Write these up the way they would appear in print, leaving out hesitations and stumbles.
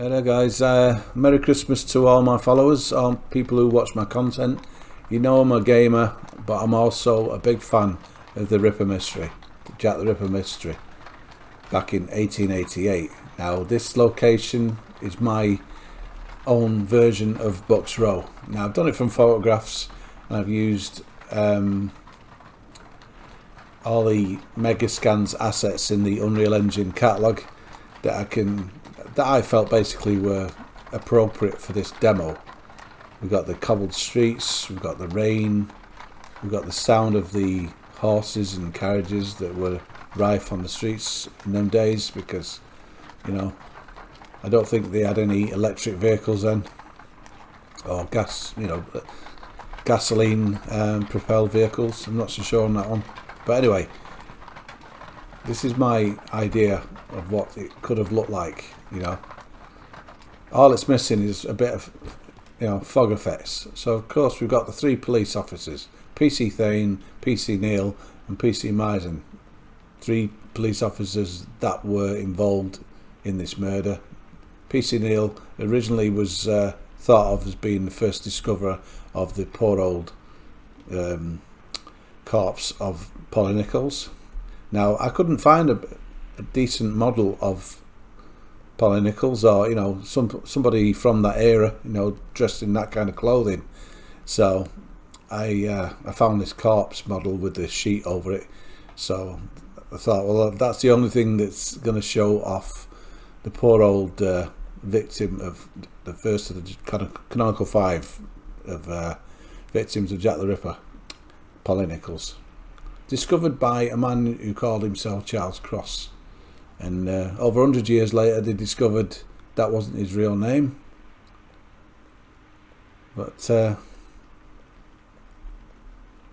Hello guys, Merry Christmas to all my followers, all people who watch my content. You know I'm a gamer, but I'm also a big fan of the Ripper mystery, Jack the Ripper mystery, back in 1888. Now this location is my own version of Bucks Row. Now I've done it from photographs, and I've used all the Megascans assets in the Unreal Engine catalogue that I felt basically were appropriate for this demo. We've got the cobbled streets, we've got the rain, we've got the sound of the horses and carriages that were rife on the streets in them days, because, you know, I don't think they had any electric vehicles then, or gasoline propelled vehicles. I'm not so sure on that one. But anyway, this is my idea of what it could have looked like, you know. All it's missing is a bit of, fog effects. So of course we've got the three police officers, PC Thane, PC Neil and PC Misen. Three police officers that were involved in this murder. PC Neil originally was thought of as being the first discoverer of the poor old corpse of Polly Nichols. Now I couldn't find a decent model of Polly Nichols, or somebody from that era, dressed in that kind of clothing. So I found this corpse model with the sheet over it. So I thought, well, that's the only thing that's going to show off the poor old victim of the first of the kind of canonical five of victims of Jack the Ripper, Polly Nichols. Discovered by a man who called himself Charles Cross. And over 100 years later they discovered that wasn't his real name. But let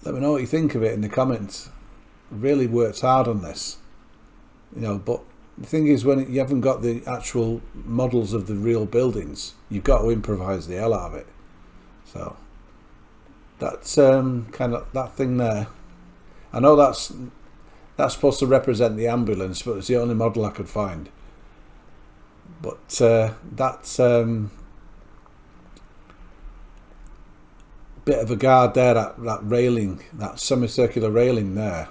me know what you think of it in the comments. Really worked hard on this. But the thing is, when you haven't got the actual models of the real buildings, you've got to improvise the hell out of it. So that's kind of that thing there. I know that's supposed to represent the ambulance, but it's the only model I could find. But that's bit of a guard there, that railing, that semicircular railing there.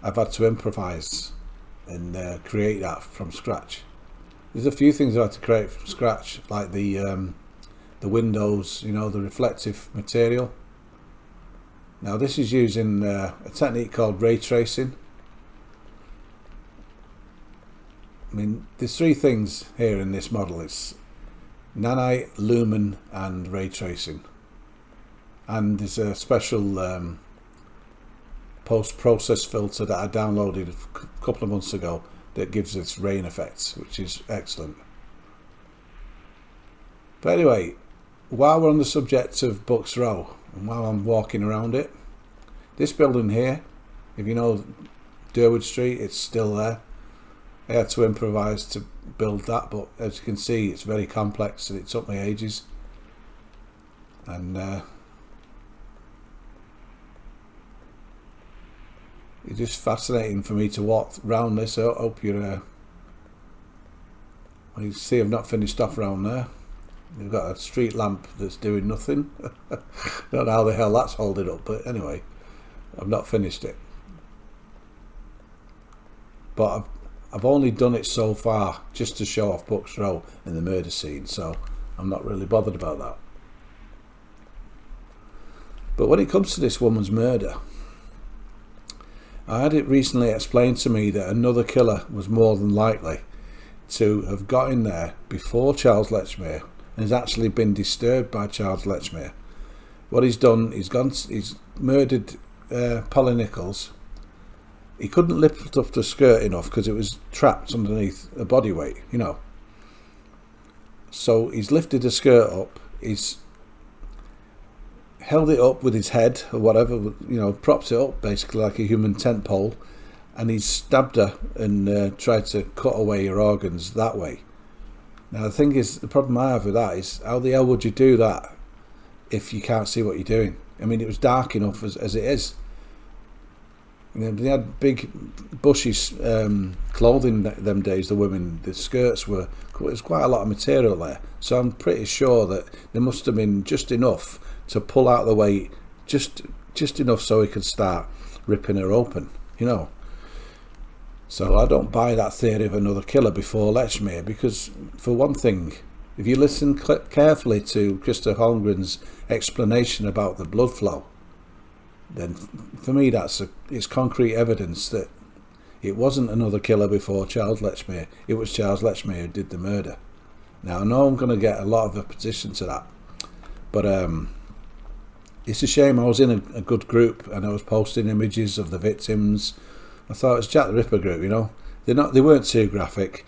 I've had to improvise and create that from scratch. There's a few things I had to create from scratch, like the windows, the reflective material. Now this is using a technique called ray tracing. I mean, there's three things here in this model. It's nanite, lumen and ray tracing. And there's a special post-process filter that I downloaded a couple of months ago that gives this rain effect, which is excellent. But anyway, while we're on the subject of Bucks Row, and while I'm walking around it, this building here, if you know Durwood Street, it's still there. I had to improvise to build that, but as you can see, it's very complex and it took me ages. And it's just fascinating for me to walk around this. I hope you're well, you see I've not finished off around there. They've got a street lamp that's doing nothing. Don't know how the hell that's holding up, but anyway, I've not finished it. But I've only done it so far just to show off Bucks Row in the murder scene, so I'm not really bothered about that. But when it comes to this woman's murder, I had it recently explained to me that another killer was more than likely to have got in there before Charles Lechmere, and has actually been disturbed by Charles Lechmere. What he's done, he's murdered Polly Nichols. He couldn't lift up the skirt enough because it was trapped underneath a body weight, So he's lifted the skirt up, he's held it up with his head or whatever, propped it up basically like a human tent pole, and he's stabbed her and tried to cut away her organs that way. Now the thing is, the problem I have with that is, how the hell would you do that if you can't see what you're doing? I mean, it was dark enough as it is. They had big bushy clothing them days, the women. The skirts there's quite a lot of material there, so I'm pretty sure that there must have been just enough to pull out the weight, just enough so he could start ripping her open, So I don't buy that theory of another killer before Lechmere, because for one thing, if you listen carefully to Christopher Holmgren's explanation about the blood flow, then for me it's concrete evidence that it wasn't another killer before Charles Lechmere. It was Charles Lechmere who did the murder. Now I know I'm going to get a lot of opposition to that, but it's a shame. I was in a good group and I was posting images of the victims. I thought it was Jack the Ripper group, They weren't too graphic.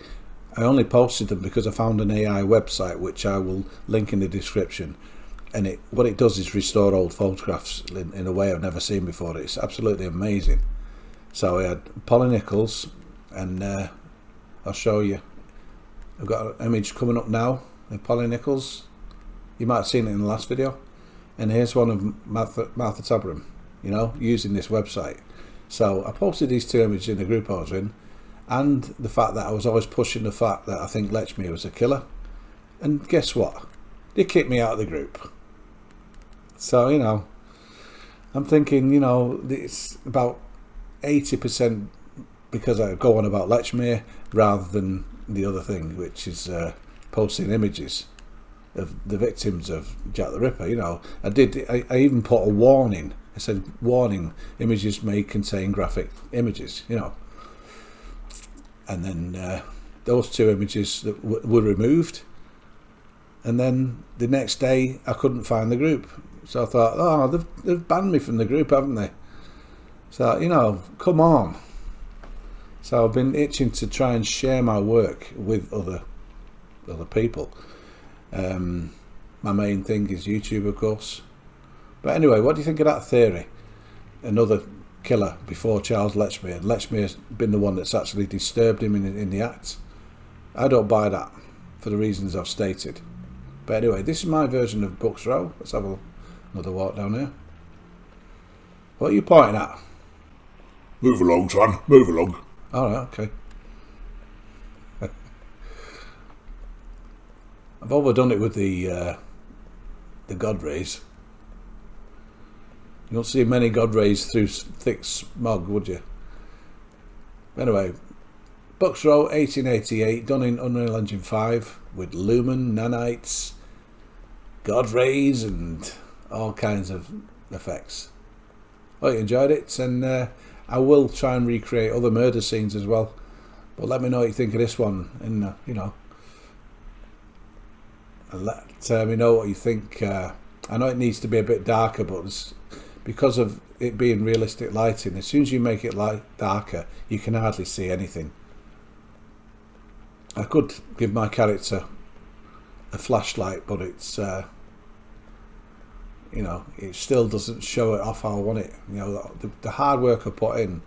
I only posted them because I found an AI website which I will link in the description. And what it does is restore old photographs in a way I've never seen before. It's absolutely amazing. So I had Polly Nichols, and I'll show you. I've got an image coming up now of Polly Nichols. You might have seen it in the last video. And here's one of Martha Tabram, using this website. So I posted these two images in the group I was in, and the fact that I was always pushing the fact that I think Lechmere was a killer. And guess what? They kicked me out of the group. So, I'm thinking, it's about 80% because I go on about Lechmere rather than the other thing, which is posting images of the victims of Jack the Ripper. I even put a warning. I said, warning, images may contain graphic images, And then those two images that were removed. And then the next day I couldn't find the group. So I thought, they've banned me from the group, haven't they? So, come on. So I've been itching to try and share my work with other people. My main thing is YouTube, of course. But anyway, what do you think of that theory? Another killer before Charles Lechmere. Lechmere's been the one that's actually disturbed him in the act. I don't buy that for the reasons I've stated. But anyway, this is my version of Bucks Row. Let's have another walk down here. What are you pointing at? Move along, son. Move along. Alright, okay. I've overdone it with the God rays. You don't see many God rays through thick smog, would you? Anyway, Bucks Row, 1888, done in Unreal Engine 5 with Lumen, nanites, God rays, and all kinds of effects. Hope you enjoyed it, and I will try and recreate other murder scenes as well. But let me know what you think of this one, and and let me know what you think. I know it needs to be a bit darker, but because of it being realistic lighting, as soon as you make it darker, you can hardly see anything. I could give my character a flashlight, but it's it still doesn't show it off how I want it. The hard work I put in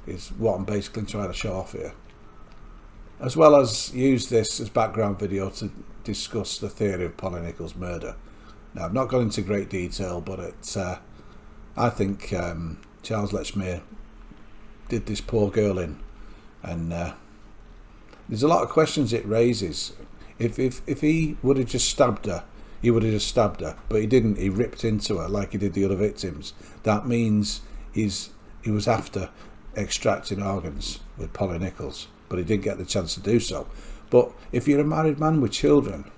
is what I'm basically trying to show off here, as well as use this as background video to discuss the theory of Polly Nichols' murder. Now, I've not gone into great detail, but I think Charles Lechmere did this poor girl in, and there's a lot of questions it raises. If he would have just stabbed her, he would have just stabbed her, but he didn't. He ripped into her like he did the other victims. That means he was after extracting organs with Polly Nichols, but he didn't get the chance to do so. But if you're a married man with children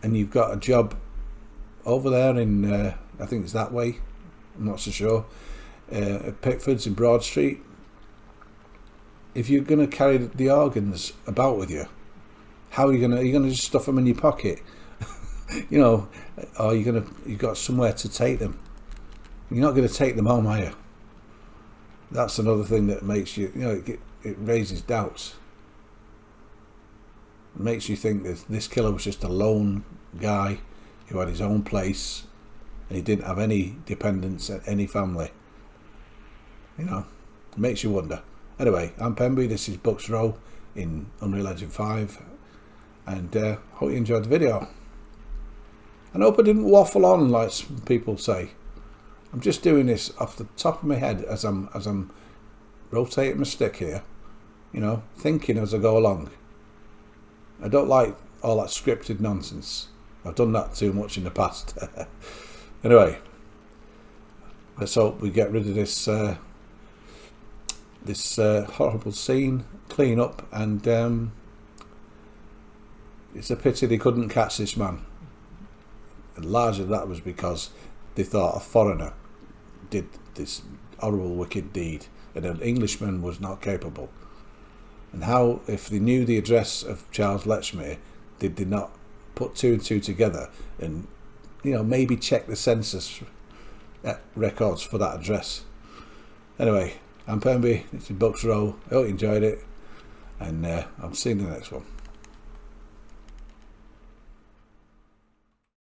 and you've got a job over there in, I think it's that way, I'm not so sure, at Pickford's in Broad Street, if you're going to carry the organs about with you, how are you going to just stuff them in your pocket? Or you've got somewhere to take them. You're not going to take them home, are you? That's another thing that makes you, it raises doubts. It makes you think that this killer was just a lone guy who had his own place and he didn't have any dependents at any family. It makes you wonder. Anyway, I'm Pemby, this is Bucks Row in Unreal Engine 5, and hope you enjoyed the video. And I hope I didn't waffle on like some people say. I'm just doing this off the top of my head as I'm rotating my stick here, you know, thinking as I go along. I don't like all that scripted nonsense. I've done that too much in the past. Anyway, let's hope we get rid of this horrible scene, clean up, and it's a pity they couldn't catch this man. And largely that was because they thought a foreigner did this horrible, wicked deed, and an Englishman was not capable. And how, if they knew the address of Charles Lechmere, did they not put two and two together and, you know, maybe check the census records for that address? Anyway, I'm Pemby, it's in Bucks Row. I hope you enjoyed it, and I'll see you in the next one.